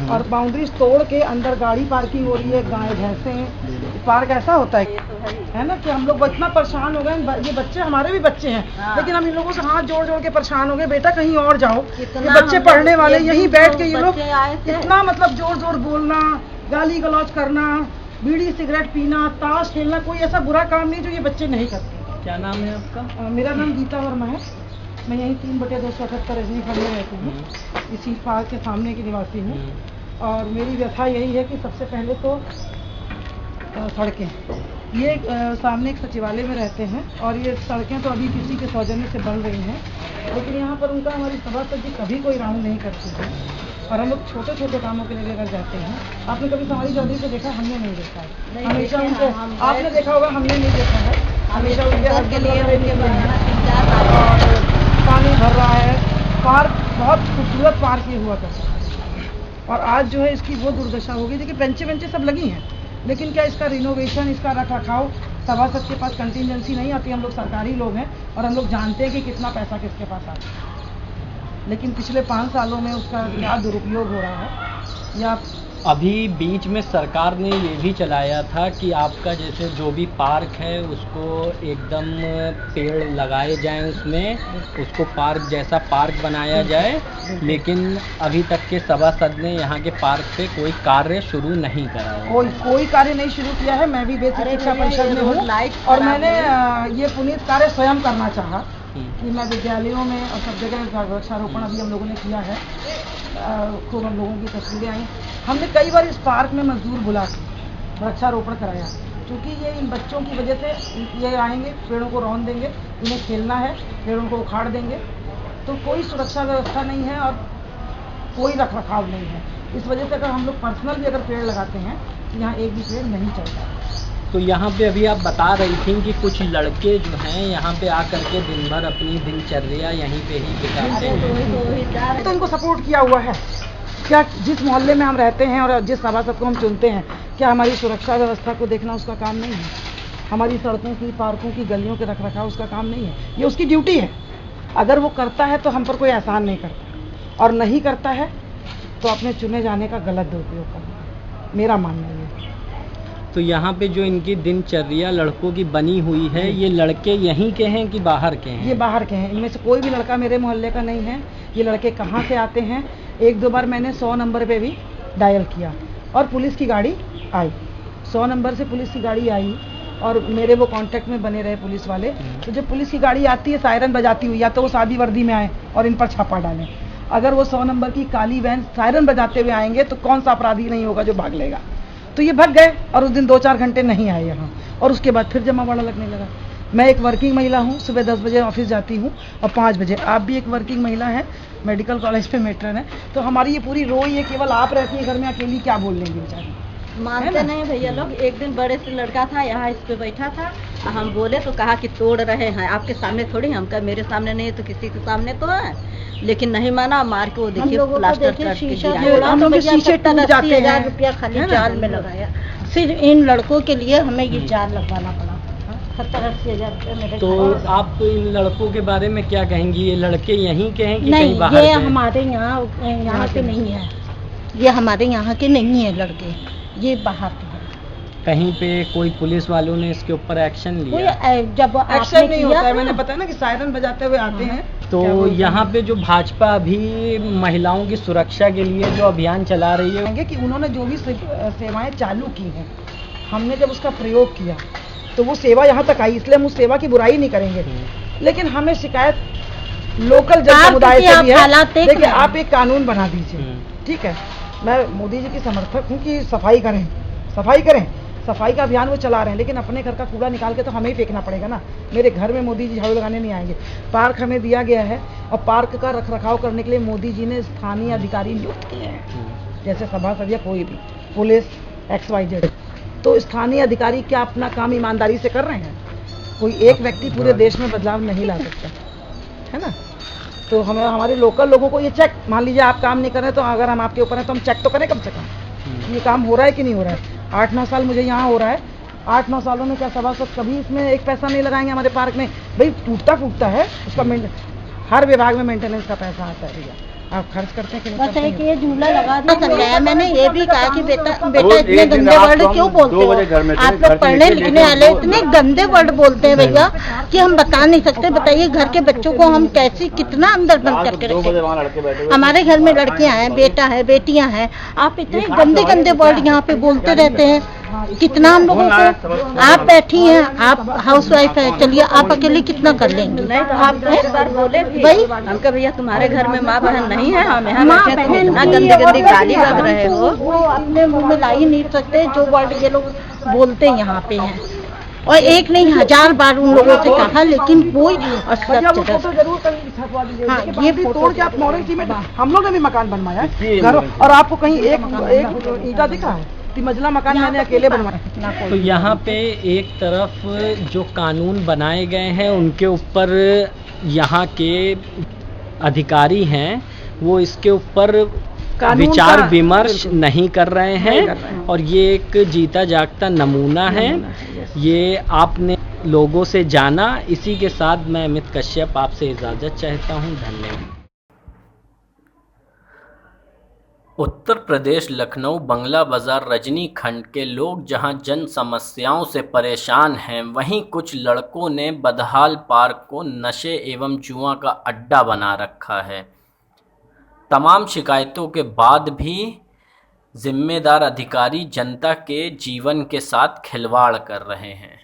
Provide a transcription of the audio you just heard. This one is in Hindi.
और बाउंड्रीज तोड़ के अंदर गाड़ी पार्किंग हो रही है, गाय भैंसे हैं। पार्क ऐसा होता है ना कि हम लोग इतना परेशान हो गए। ये बच्चे हमारे भी बच्चे हैं, लेकिन हम इन लोगों से हाथ जोड़ जोड़ के परेशान हो गए, बेटा कहीं और जाओ। ये बच्चे पढ़ने वाले यहीं बैठ के ये लोग इतना मतलब जोर जोर बोलना, गाली गलौज करना, बीड़ी सिगरेट पीना, ताश खेलना, कोई ऐसा बुरा काम नहीं जो ये बच्चे नहीं करते। क्या नाम है आपका? मेरा नाम गीता वर्मा है। मैं यहीं 3/278 रजनी खंड में रहती हूँ। इसी पार्क के सामने की निवासी हूँ। और मेरी व्यथा यही है कि सबसे पहले तो सड़कें, ये सामने एक सचिवालय में रहते हैं और ये सड़कें तो अभी किसी के सौजन्य से बन रही हैं, लेकिन यहाँ पर उनका हमारी सभासद जी कभी कोई राउंड नहीं करती है। और हम लोग छोटे छोटे कामों के लिए अगर जाते हैं, आपने कभी समारी चौधरी को देखा? हमने नहीं देखा है। हमेशा उनके, आपने देखा होगा, हमने नहीं देखा है। हमेशा उनके हक के लिए पानी भर रहा है। पार्क बहुत खूबसूरत पार्क ये हुआ करता है, और आज जो है इसकी वो दुर्दशा हो गई। देखिए बेंचे बेंचे सब लगी हैं, लेकिन क्या इसका रिनोवेशन, इसका रख रखाव, सभासद के पास कंटिजेंसी नहीं आती। हम लोग सरकारी लोग हैं और हम लोग जानते हैं कि कितना पैसा किसके पास आता है, लेकिन पिछले 5 सालों में उसका क्या दुरुपयोग हो रहा है। या अभी बीच में सरकार ने ये भी चलाया था कि आपका जैसे जो भी पार्क है उसको एकदम पेड़ लगाए जाएं, उसमें उसको पार्क जैसा पार्क बनाया जाए, लेकिन अभी तक के सभासद ने यहाँ के पार्क पे कोई कार्य शुरू नहीं करा है। कोई कार्य नहीं शुरू किया है। मैं भी बेसिक शिक्षा परिषद में हूँ और मैंने ये पुनीत कार्य स्वयं करना चाहा कि मैं विद्यालयों में और सब जगह वृक्षारोपण अभी हम लोगों ने किया है। खूब हम लोगों की तस्वीरें आई। हमने कई बार इस पार्क में मजदूर बुला के वृक्षारोपण कराया, क्योंकि ये इन बच्चों की वजह से ये आएंगे, पेड़ों को रौंद देंगे, इन्हें खेलना है, पेड़ों को उखाड़ देंगे, तो कोई सुरक्षा व्यवस्था नहीं है और कोई रख रखाव नहीं है। इस वजह से अगर हम लोग पर्सनल भी अगर पेड़ लगाते हैं तो यहाँ एक भी पेड़ नहीं चलता। तो यहाँ पे अभी आप बता रही थी कि कुछ लड़के जो हैं यहाँ पे आकर के दिन भर अपनी दिनचर्या यहीं पे ही बिताते हैं, तो इनको सपोर्ट किया हुआ है क्या? जिस मोहल्ले में हम रहते हैं और जिस सभासद को हम चुनते हैं, क्या हमारी सुरक्षा व्यवस्था को देखना उसका काम नहीं है? हमारी सड़कों की, पार्कों की, गलियों के रख रखाव उसका काम नहीं है? ये उसकी ड्यूटी है। अगर वो करता है तो हम पर कोई एहसान नहीं करता, और नहीं करता है तो अपने चुने जाने का गलत दुरुपयोग करना, मेरा मानना ये है। तो यहाँ पे जो इनकी दिनचर्या लड़कों की बनी हुई है, ये लड़के यहीं के हैं कि बाहर के हैं? ये बाहर के हैं। इनमें से कोई भी लड़का मेरे मोहल्ले का नहीं है। ये लड़के कहाँ से आते हैं? 1-2 बार मैंने 100 नंबर पे भी डायल किया और पुलिस की गाड़ी आई। 100 नंबर से पुलिस की गाड़ी आई और मेरे वो कांटेक्ट में बने रहे पुलिस वाले। तो जब पुलिस की गाड़ी आती है सायरन बजाती हुई, या तो वो शादी वर्दी में आए और इन पर छापा डालें। अगर वो 100 नंबर की काली वैन सायरन बजाते हुए आएंगे तो कौन सा अपराधी नहीं होगा जो भाग लेगा? तो ये भाग गए और उस दिन 2-4 घंटे नहीं आए यहाँ, और उसके बाद फिर जमावड़ा लगने लगा। मैं एक वर्किंग महिला हूँ, सुबह 10 बजे ऑफिस जाती हूँ और 5 बजे। आप भी एक वर्किंग महिला हैं, मेडिकल कॉलेज पे मेट्रन है, तो हमारी ये पूरी रो ये केवल आप रहती है घर में अकेली, क्या बोल लेंगे बेचारी? मानते नहीं भैया लोग। एक दिन बड़े से लड़का था यहाँ, इस पे बैठा था, हम बोले तो कहा कि तोड़ रहे हैं आपके सामने थोड़ी। हम कहा मेरे सामने नहीं तो किसी के सामने तो है, लेकिन नहीं माना। मार के वो देखिए प्लास्टर करके हम लोग शीशे टूट जाते हैं। 80,000 रुपया खाली जाल में लगाया। सिर्फ इन लड़कों के लिए हमें ये जाल लगवाना पड़ा। 70-80 हज़ार रुपये। तो आप इन लड़कों के बारे में क्या कहेंगी? ये लड़के यहीं के हैं कि नहीं, कहीं बाहर ये के? हमारे यहाँ के नहीं है। ये हमारे यहाँ के नहीं है लड़के, ये बाहर के हैं। कहीं पे कोई पुलिस वालों ने इसके ऊपर एक्शन लिया? जब एक्शन नहीं होता है। मैंने बताया ना कि सायरन बजाते हुए आते हैं। तो यहाँ पे जो भाजपा अभी महिलाओं की सुरक्षा के लिए जो अभियान चला रही है, कि उन्होंने जो भी सेवाएं चालू की हैं, हमने जब उसका प्रयोग किया तो वो सेवा यहाँ तक आई, इसलिए हम उस सेवा की बुराई नहीं करेंगे। लेकिन हमें शिकायत लोकल जन समुदाय से भी है। देखिए आप एक कानून बना दीजिए, ठीक है? मैं मोदी जी की समर्थक हूँ कि सफाई करें, सफाई करें, सफाई का अभियान वो चला रहे हैं, लेकिन अपने घर का कूड़ा निकाल के तो हमें ही फेंकना पड़ेगा ना। मेरे घर में मोदी जी झाड़ू लगाने नहीं आएंगे। पार्क हमें दिया गया है और पार्क का रख रखाव करने के लिए मोदी जी ने स्थानीय अधिकारी नियुक्त किए हैं, जैसे सभासद या कोई भी पुलिस XYZ। तो स्थानीय अधिकारी क्या अपना काम ईमानदारी से कर रहे हैं? कोई एक व्यक्ति पूरे देश में बदलाव नहीं ला सकता, है ना? तो हमें हमारे लोकल लोगों को ये चेक, मान लीजिए आप काम नहीं कर रहे तो अगर हम आपके ऊपर हैं तो हम चेक तो करें कम से कम, ये काम हो रहा है कि नहीं हो रहा है। 8-9 साल मुझे यहाँ हो रहा है, 8-9 सालों में क्या सभासद कभी इसमें एक पैसा नहीं लगाएंगे हमारे पार्क में? भाई टूटता फूटता है उसका हर विभाग में मेंटेनेंस का पैसा आता है भैया। आप खर्च करते हैं कि नहीं बस करते एक हैं? ये झूला लगा दिया। मैंने ये भी कहा कि बेटा इतने गंदे वर्ड क्यों बोलते हो? आप लोग पढ़ने लिखने वाले इतने गंदे वर्ड बोलते हैं भैया कि हम बता नहीं सकते। बताइए घर के बच्चों को हम कैसे कितना अंदर बंद करके रखें? हमारे घर में लड़कियां हैं, बेटा है, बेटियां हैं, आप इतने गंदे गंदे वर्ड यहाँ पे बोलते रहते हैं। कितना हम लोगों को, आप बैठी हैं, आप हाउस वाइफ है, चलिए आप अकेले कितना कर लेंगे? नहीं तो आप एक बार बोले थे भाई हमका भैया तुम्हारे घर में माँ बहन नहीं है, हम यहाँ माँ बैठे, तुम बहन इतना की गंदी और गंदी गाली हम बक रहे हो। वो अपने मुंह में ला ही नहीं सकते जो वर्ड ये लोग बोलते यहाँ पे हैं। और एक नहीं 1000 बार उन लोगों से कहा, लेकिन कोई और सब भैया वो जगह फोटो जरूर कहीं छपवा दीजिए। हाँ, देखिए, ये भी फोटो तोड़ के आप मॉडर्न सीमेंट, हम लोग ने भी मकान बनवाया है घरों, और आपको कहीं एक ईंटा दिखा है? 3 मंजिला मकान मैंने अकेले बनवाया। तो यहाँ पे एक तरफ जो कानून बनाए गए हैं उनके ऊपर यहाँ के अधिकारी हैं वो इसके ऊपर विचार विमर्श नहीं कर रहे हैं, और ये एक जीता जागता नमूना है। ये आपने लोगों से जाना। इसी के साथ मैं अमित कश्यप आपसे इजाज़त चाहता हूँ। धन्यवाद। उत्तर प्रदेश लखनऊ बंगला बाजार रजनी खंड के लोग जहां जन समस्याओं से परेशान हैं, वहीं कुछ लड़कों ने बदहाल पार्क को नशे एवं जुआ का अड्डा बना रखा है। तमाम शिकायतों के बाद भी जिम्मेदार अधिकारी जनता के जीवन के साथ खिलवाड़ कर रहे हैं।